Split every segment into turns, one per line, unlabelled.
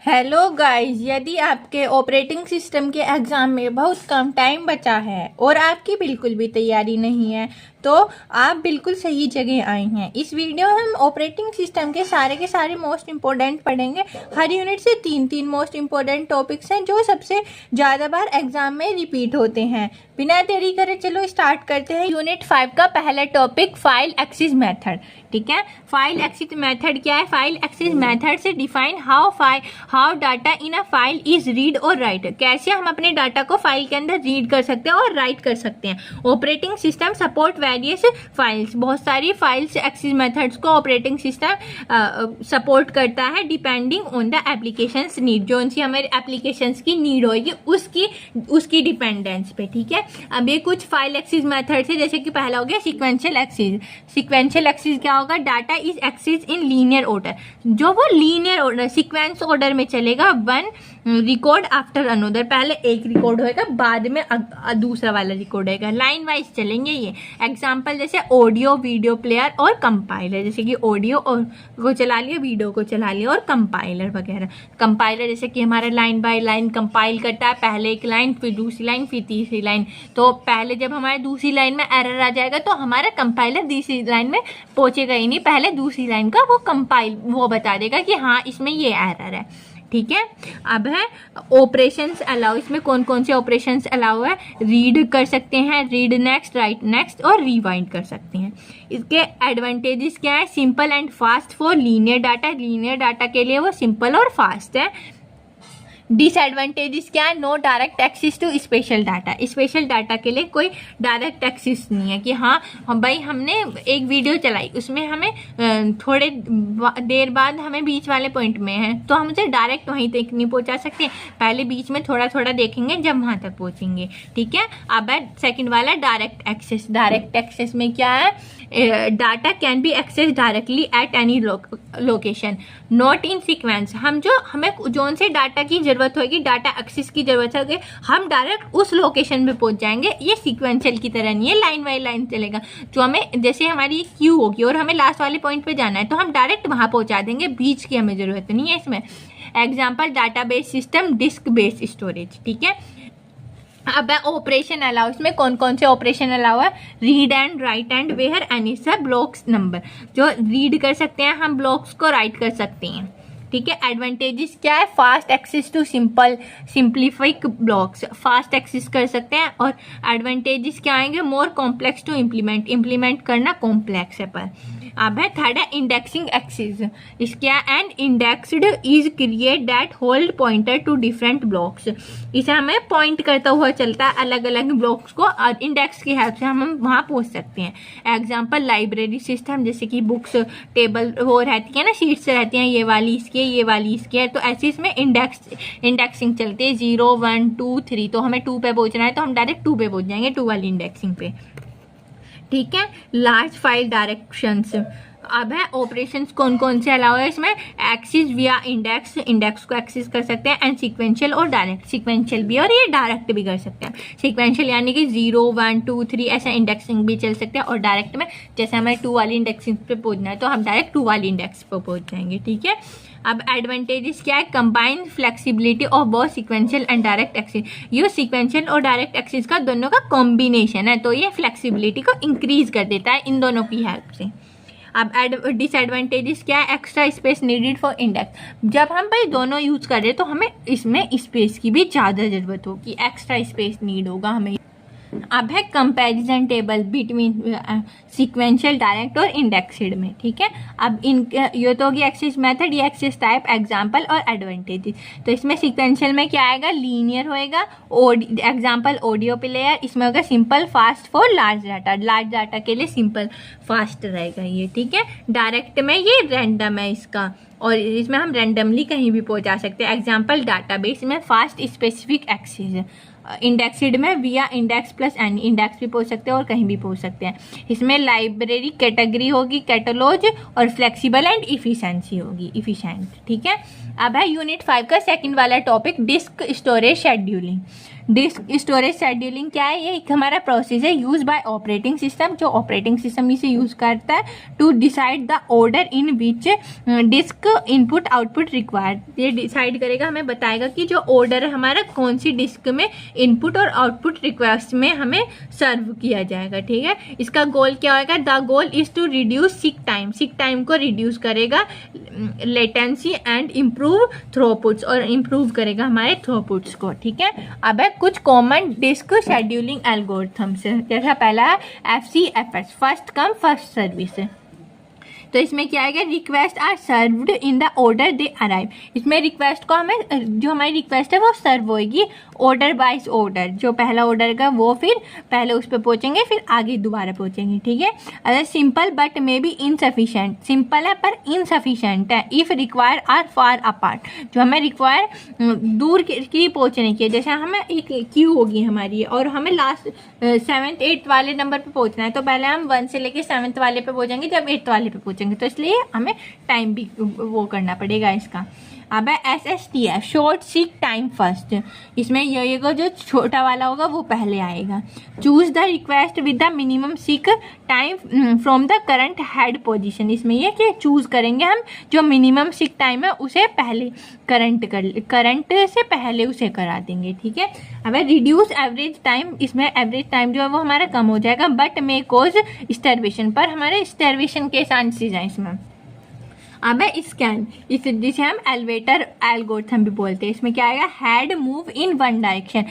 Hello guys, यदि आपके operating system के एग्ज़ाम में बहुत कम टाइम बचा है और आपकी बिल्कुल भी तैयारी नहीं है तो आप बिल्कुल सही जगह आए हैं। इस वीडियो में हम ऑपरेटिंग सिस्टम के सारे मोस्ट इम्पोर्टेंट पढ़ेंगे। हर यूनिट से तीन मोस्ट इम्पोर्टेंट टॉपिक्स हैं जो सबसे ज़्यादा बार एग्जाम में रिपीट होते हैं। बिना देरी करे चलो स्टार्ट करते हैं। यूनिट 5 का पहला टॉपिक फाइल एक्सेस मेथड। ठीक है, फाइल एक्सेस मेथड क्या है? फाइल एक्सेस मेथड से define how data in a file is read और राइट। कैसे हम अपने डाटा को फाइल के अंदर रीड कर सकते हैं और राइट कर सकते हैं। Operating system support various files, बहुत सारी फाइल्स एक्सेस मेथड्स को ऑपरेटिंग सिस्टम सपोर्ट करता है depending on the applications need. जो उनकी हमारे एप्लीकेशंस की नीड होगी उसकी डिपेंडेंस पे। ठीक है, अब ये कुछ फाइल एक्सेस मेथड्स है, जैसे कि पहला हो गया सीक्वेंशियल एक्सेस। सीक्वेंशियल एक्सेस क्या होगा? Data is access in linear order. जो वो लीनियर ऑर्डर सीक्वेंस ऑर्डर में चलेगा, वन रिकॉर्ड आफ्टर अनदर। पहले एक रिकॉर्ड होएगा, बाद में दूसरा वाला रिकॉर्ड होएगा। लाइन वाइज चलेंगे ये। एग्जाम्पल जैसे ऑडियो, वीडियो प्लेयर और कंपाइलर। जैसे कि ऑडियो को चला लिया, वीडियो को चला लिया और कंपाइलर वगैरह। कंपाइलर जैसे कि हमारा लाइन बाय लाइन कंपाइल करता है, पहले एक लाइन, फिर दूसरी लाइन, फिर तीसरी लाइन। तो पहले जब हमारे दूसरी लाइन में एरर आ जाएगा तो हमारा कंपाइलर तीसरी लाइन में पहुंचेगा ही नहीं, पहले दूसरी लाइन का वो बता देगा कि हाँ इसमें ये एरर है। ठीक है, अब है ऑपरेशंस अलाउ। इसमें कौन कौन से ऑपरेशंस अलाउ है? रीड कर सकते हैं, रीड नेक्स्ट, राइट नेक्स्ट और रिवाइंड कर सकते हैं। इसके एडवांटेजेस क्या है? Simple and fast for linear data. Linear data के लिए वो सिंपल और फास्ट है। डिसएडवांटेजेस क्या है? No direct access to special data. Special data के लिए कोई डायरेक्ट एक्सेस नहीं है कि हाँ भाई हमने एक वीडियो चलाई, उसमें हमें थोड़े देर बाद हमें बीच वाले पॉइंट में है तो हम उसे डायरेक्ट वहीं तक नहीं पहुंचा सकते, पहले बीच में थोड़ा थोड़ा देखेंगे जब वहां तक पहुंचेंगे। ठीक है, अब है सेकेंड वाला डायरेक्ट एक्सेस। डायरेक्ट एक्सेस में क्या है? Data can be access directly at any location not in sequence. हमें जोन से डाटा की जरूरत होगी, डाटा एक्सेस की जरूरत होगी, हम डायरेक्ट उस लोकेशन पे पहुंच जाएंगे। ये सीक्वेंशियल की तरह नहीं है, लाइन बाई लाइन चलेगा। जो हमें जैसे हमारी क्यू होगी और हमें लास्ट वाले पॉइंट पे जाना है तो हम डायरेक्ट वहां पहुंचा देंगे, बीच की हमें जरूरत नहीं है इसमें। Example database system, disk based storage. ठीक है, अब है ऑपरेशन अलाउ। इसमें कौन कौन से ऑपरेशन अलाउ है? Read and write and where any sub blocks number. जो रीड कर सकते हैं हम, ब्लॉक्स को राइट कर सकते हैं। ठीक है, एडवांटेजेस क्या है? Fast access to simplified blocks, fast access कर सकते हैं। और एडवांटेजेस क्या आएंगे? मोर कॉम्प्लेक्स टू इम्प्लीमेंट करना कॉम्प्लेक्स है पर। अब है थर्ड है इंडेक्सिंग एक्सेस। इसके and indexed is create that hold pointer to different blocks. इसे हमें पॉइंट करता हुआ चलता है अलग अलग ब्लॉक्स को, और इंडेक्स की हेल्प से हम वहां पहुंच सकते हैं। एग्जाम्पल लाइब्रेरी सिस्टम, जैसे कि बुक्स टेबल वो रहती है ना, शीट्स रहती हैं, ये वाली इसकी है, ये वाली इसकी है, तो ऐसे इसमें इंडेक्सिंग चलती है। 0 1 2 3, तो हमें 2 पे पहुंचना है तो हम डायरेक्ट 2 पे पहुंच जाएंगे, 2 वाली इंडेक्सिंग पे। ठीक है, लार्ज फाइल डायरेक्शंस। अब है ऑपरेशंस कौन कौन से अलाउ है इसमें? एक्सेस विया इंडेक्स को एक्सेस कर सकते हैं, एंड सीक्वेंशियल और डायरेक्ट। सीक्वेंशियल भी और ये डायरेक्ट भी कर सकते हैं। सीक्वेंशियल यानी कि 0 1 2 3 ऐसा इंडेक्सिंग भी चल सकते हैं, और डायरेक्ट में जैसे हमें 2 वाली इंडेक्सिंग पे पहुंचना है तो हम डायरेक्ट 2 वाली इंडेक्स पे पहुंच जाएंगे। ठीक है, अब एडवांटेजेस क्या है? Combine flexibility of both sequential and direct access. ये सीक्वेंशियल और डायरेक्ट एक्सेस का दोनों का कॉम्बिनेशन है, तो ये फ्लेक्सिबिलिटी को इंक्रीज कर देता है इन दोनों की हेल्प से। अब डिसएडवांटेजेस क्या है? Extra space needed for index. जब हम भाई दोनों यूज कर रहे हैं तो हमें इसमें स्पेस की भी ज़्यादा जरूरत होगी, एक्स्ट्रा स्पेस नीड होगा हमें। अब है comparison table between sequential direct और इंडेक्स्ड में। ठीक है, अब ये तो होगी एक्सेस मेथड, ये एक्सेस टाइप, एग्जांपल और एडवांटेजेस। तो इसमें सीक्वेंशियल में क्या आएगा? लीनियर होएगा। एग्जांपल ऑडियो प्लेयर, इसमें होगा simple fast for large data. Large data के लिए सिंपल फास्ट रहेगा ये। ठीक है, डायरेक्ट में ये रैंडम है इसका, और इसमें हम रैंडमली कहीं भी पहुंचा सकते हैं। एग्जाम्पल डाटाबेस में फास्ट स्पेसिफिक एक्सेस। इंडेक्सिड में विया इंडेक्स प्लस एन, इंडेक्स भी पूछ सकते हैं और कहीं भी पूछ सकते हैं। इसमें लाइब्रेरी कैटेगरी होगी कैटलॉग, और फ्लेक्सिबल एंड इफिशिएंसी होगी, इफिशिएंट। ठीक है, अब है यूनिट 5 का सेकंड वाला topic, disk storage scheduling. Disk storage scheduling क्या है? ये एक हमारा प्रोसेस है यूज बाय ऑपरेटिंग सिस्टम, जो ऑपरेटिंग सिस्टम इसे यूज करता है to decide the order in which disk input output required. ये डिसाइड करेगा, हमें बताएगा कि जो ऑर्डर है हमारा कौन सी डिस्क में इनपुट और आउटपुट रिक्वेस्ट में हमें सर्व किया जाएगा। ठीक है, इसका गोल क्या होगा? The goal is to reduce seek time, seek time को रिड्यूस करेगा, लेटेंसी एंड इम्प्रूव थ्रूपुट्स, और इम्प्रूव करेगा हमारे थ्रूपुट्स को। ठीक है, अब है कुछ कॉमन डिस्क शेड्यूलिंग एल्गोरिथम्स। जैसा पहला है FCFS, first come first service. तो इसमें क्या आएगा? Request are served in the order they arrive. इसमें रिक्वेस्ट को हमें, जो हमारी रिक्वेस्ट है वो सर्व होगी ऑर्डर वाइज ऑर्डर। जो पहला ऑर्डर का वो फिर पहले उस पर पहुंचेंगे, फिर आगे दोबारा पहुंचेंगे। ठीक है, अगर simple but may be insufficient, simple है पर इनसफिशिएंट है। If require are far apart, जो हमें रिक्वायर दूर की पहुंचने की है, जैसे हमें एक क्यू होगी हमारी और हमें लास्ट 7th 8th वाले नंबर पे पहुंचना है, तो पहले हम 1 से लेके 7th वाले पे पहुंचेंगे, जब 8th वाले पे पहुंचेंगे, तो इसलिए हमें टाइम भी वो करना पड़ेगा इसका। अब है SSTF, short seek time first. इसमें ये जो छोटा वाला होगा वो पहले आएगा। Choose the request with the minimum seek time from the current head position. इसमें ये कि चूज करेंगे हम जो मिनिमम सीक टाइम है उसे पहले करंट से पहले उसे करा देंगे। ठीक है, अब है रिड्यूस एवरेज टाइम। इसमें एवरेज टाइम जो है वो हमारा कम हो जाएगा, बट मे कॉज स्टर्वेशन, पर हमारे स्टर्वेशन के चांसेस हैं इसमें। अब है स्कैन, इस जिसे हम एलिवेटर एल्गोरिथम भी बोलते हैं। इसमें क्या आएगा? Head move in one direction,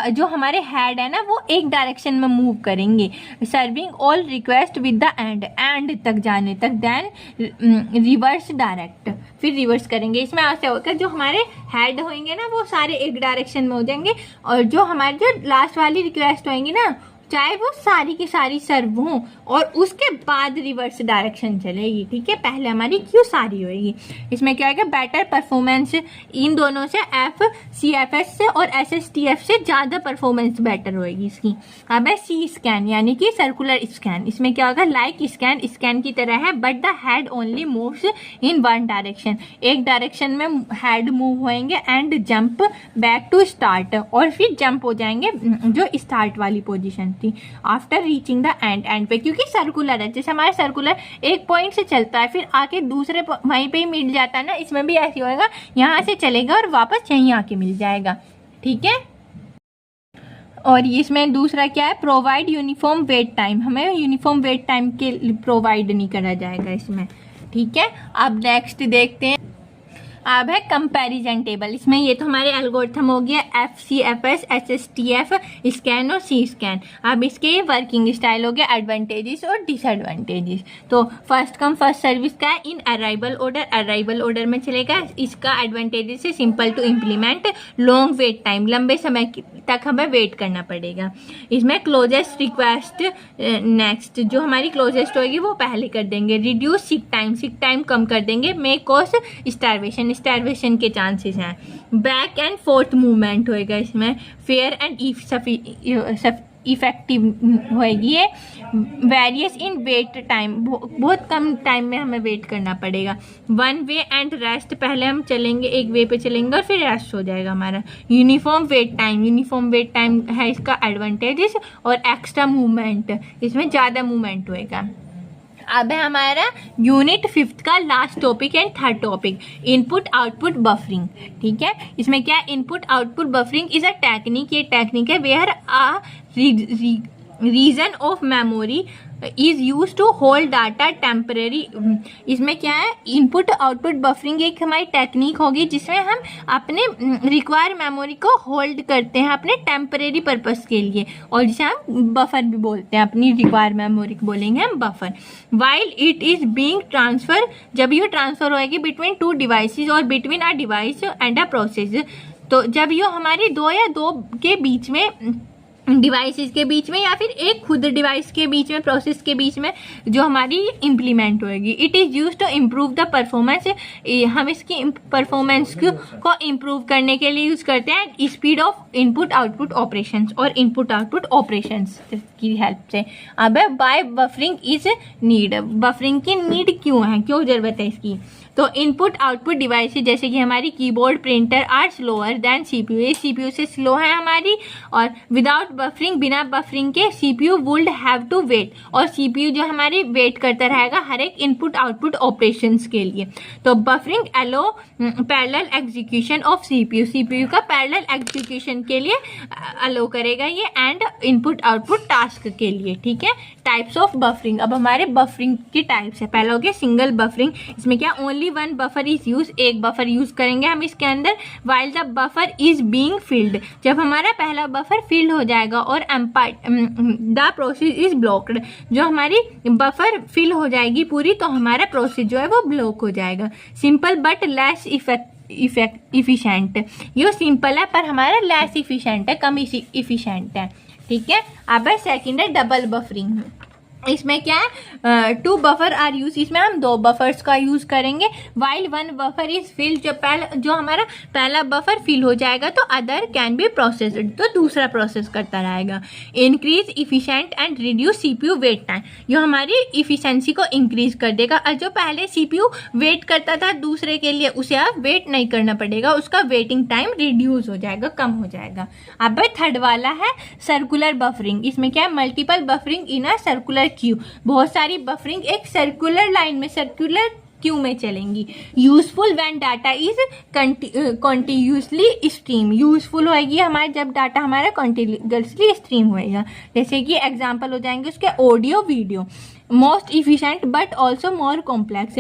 जो हमारे हेड है ना वो एक डायरेक्शन में मूव करेंगे, serving all request with the end तक जाने तक, देन रिवर्स डायरेक्ट, फिर रिवर्स करेंगे। इसमें ऐसे होगा जो हमारे हेड होंगे ना वो सारे एक डायरेक्शन में हो जाएंगे, और जो हमारे जो लास्ट वाली रिक्वेस्ट होंगी ना, चाहे वो सारी की सारी सर्व हों, और उसके बाद रिवर्स डायरेक्शन चलेगी। ठीक है, पहले हमारी क्यू सारी होगी। इसमें क्या होगा? बेटर परफॉर्मेंस इन दोनों से, FCFS से और SSTF से ज़्यादा परफॉर्मेंस बेटर होगी इसकी। अब है C स्कैन, यानी कि सर्कुलर स्कैन। इसमें क्या होगा? लाइक स्कैन की तरह है, but the head only moves in one direction, एक डायरेक्शन में हेड मूव होएंगे, and jump back to start, और फिर जंप हो जाएंगे जो स्टार्ट वाली पोजिशन थी, आफ्टर रीचिंग द एंड पे, क्योंकि सर्कुलर है। जैसे हमारा सर्कुलर एक पॉइंट से चलता है फिर आके दूसरे वहीं पे ही मिल जाता है ना, इसमें भी ऐसे होएगा, यहाँ से चलेगा और वापस यहीं आके मिल जाएगा। ठीक है, और इसमें दूसरा क्या है? प्रोवाइड यूनिफॉर्म वेट टाइम, हमें यूनिफॉर्म वेट टाइम के प्रोवाइड नहीं करा जाएगा इसमें। ठीक है, अब नेक्स्ट देखते हैं। अब है कंपैरिजन टेबल। इसमें ये तो हमारे एल्गोरिथम हो गया FCFS, SSTF, स्कैन और C स्कैन। अब इसके वर्किंग स्टाइल हो गया, एडवांटेजेस और डिसएडवांटेजेस। तो फर्स्ट कम फर्स्ट सर्विस का है इन अराइवल ऑर्डर में चलेगा। इसका एडवांटेजेस है simple to implement, long wait time, लंबे समय तक हमें वेट करना पड़ेगा। इसमें क्लोजेस्ट रिक्वेस्ट नेक्स्ट, जो हमारी क्लोजेस्ट होगी वो पहले कर देंगे। रिड्यूस सीक टाइम कम कर देंगे। मे कॉज स्टार्वेशन के चांसेस हैं। बैक एंड फोर्थ मूवमेंट होएगा इसमें। फेयर एंड इफेक्टिव होएगी ये। वेरियस इन वेट टाइम, बहुत कम टाइम में हमें वेट करना पड़ेगा। वन वे एंड रेस्ट, पहले हम चलेंगे एक वे पे चलेंगे और फिर रेस्ट हो जाएगा हमारा। यूनिफॉर्म वेट टाइम है इसका एडवांटेजेस, और एक्स्ट्रा मूवमेंट, इसमें ज़्यादा मूवमेंट होएगा। अब है हमारा यूनिट 5 का last topic and third topic, input output buffering. ठीक है, इसमें क्या है? Input output buffering is a technique, ये टेक्निक है where a region of memory is use to hold data temporary. इसमें क्या है? इनपुट आउटपुट बफरिंग एक हमारी टेक्निक होगी जिसमें हम अपने रिक्वायर मेमोरी को होल्ड करते हैं अपने टेम्परेरी पर्पस के लिए, और जिसे हम बफर भी बोलते हैं, अपनी रिक्वायर मेमोरी को बोलेंगे हम buffer. While it is being transfer, जब ये ट्रांसफर होएगी बिटवीन टू डिवाइसेस और between a device and a process, तो जब ये हमारी दो या दो के बीच में डिवाइसेस के बीच में या फिर एक खुद डिवाइस के बीच में, प्रोसेस के बीच में जो हमारी इम्प्लीमेंट होएगी। It is use to improve the performance, हम इसकी परफॉर्मेंस को इम्प्रूव करने के लिए यूज़ करते हैं speed of input output operations और इनपुट आउटपुट ऑपरेशंस की हेल्प से। अब by buffering is need, buffering की नीड क्यों है, क्यों ज़रूरत है इसकी? तो इनपुट आउटपुट डिवाइसेस जैसे कि हमारी keyboard, printer are slower than CPU, ये सीपीयू से स्लो है हमारी, और विदाउट बफरिंग, बिना बफरिंग के CPU would have to wait, और सीपीयू जो हमारी वेट करता रहेगा हर एक इनपुट आउटपुट ऑपरेशंस के लिए। तो buffering allow parallel execution of CPU, CPU का पैरेलल एग्जीक्यूशन के लिए अलो करेगा ये, एंड इनपुट आउटपुट टास्क के लिए। ठीक है, टाइप्स ऑफ बफरिंग। अब हमारे बफरिंग की टाइप्स है। पहला हो गया सिंगल बफरिंग, इसमें क्या only one buffer is use, एक बफर यूज करेंगे हम इसके अंदर, while the buffer is being field, जब हमारा पहला बफर फिल्ड हो जाएगा और द प्रोसेस इज ब्लॉक्ड, जो हमारी बफर फिल हो जाएगी पूरी तो हमारा प्रोसेस जो है वो ब्लॉक हो जाएगा। सिंपल बट लेस इफिशिएंट, ये सिंपल है पर हमारा लेस इफिशिएंट है, कम इफिशिएंट है। ठीक है, अब सेकंड है डबल बफरिंग। इसमें क्या है, टू बफर आर यूज, इसमें हम दो बफर्स का यूज करेंगे। While one buffer is fill, जो हमारा पहला बफर फिल हो जाएगा तो अदर कैन बी प्रोसेस्ड, तो दूसरा प्रोसेस करता रहेगा। Increase efficient and reduce CPU wait time, जो हमारी इफिशिएंसी को इंक्रीज कर देगा, और जो पहले सीपीयू वेट करता था दूसरे के लिए उसे अब वेट नहीं करना पड़ेगा, उसका वेटिंग टाइम रिड्यूस हो जाएगा, कम हो जाएगा। अब थर्ड वाला है सर्कुलर बफरिंग। इसमें क्या है, multiple buffering in a circular queue, बहुत सारी बफरिंग एक सर्कुलर लाइन में, सर्कुलर क्यू में चलेंगी। Useful when data is continuously stream, useful होएगी हमारे जब डाटा हमारा कंटिन्यूसली स्ट्रीम होएगा। जैसे कि एग्जांपल हो जाएंगे उसके audio video. Most efficient but also more complex,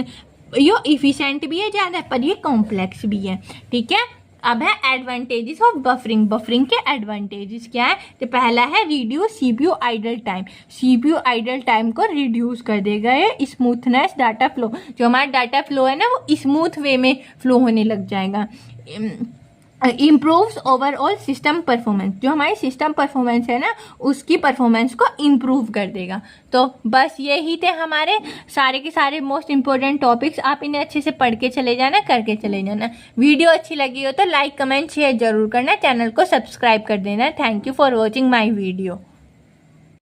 ये इफिशिएंट भी है ज़्यादा पर ये कॉम्प्लेक्स भी है। ठीक है, अब है एडवांटेजेस ऑफ बफरिंग। बफरिंग के एडवांटेजेस क्या है, तो पहला है reduce CPU idle time, CPU idle time को रिड्यूस कर देगा ये। स्मूथनेस डाटा फ्लो, जो हमारा डाटा फ्लो है ना वो स्मूथ वे में फ्लो होने लग जाएगा। इम्प्रूव्स ओवरऑल सिस्टम परफॉर्मेंस, जो हमारी सिस्टम परफॉर्मेंस है ना उसकी परफॉर्मेंस को इम्प्रूव कर देगा। तो बस यही थे हमारे सारे के सारे मोस्ट इंपॉर्टेंट टॉपिक्स, आप इन्हें अच्छे से पढ़ के चले जाना, करके चले जाना। वीडियो अच्छी लगी हो तो लाइक कमेंट शेयर जरूर करना, चैनल को सब्सक्राइब कर देना। Thank you for watching my video.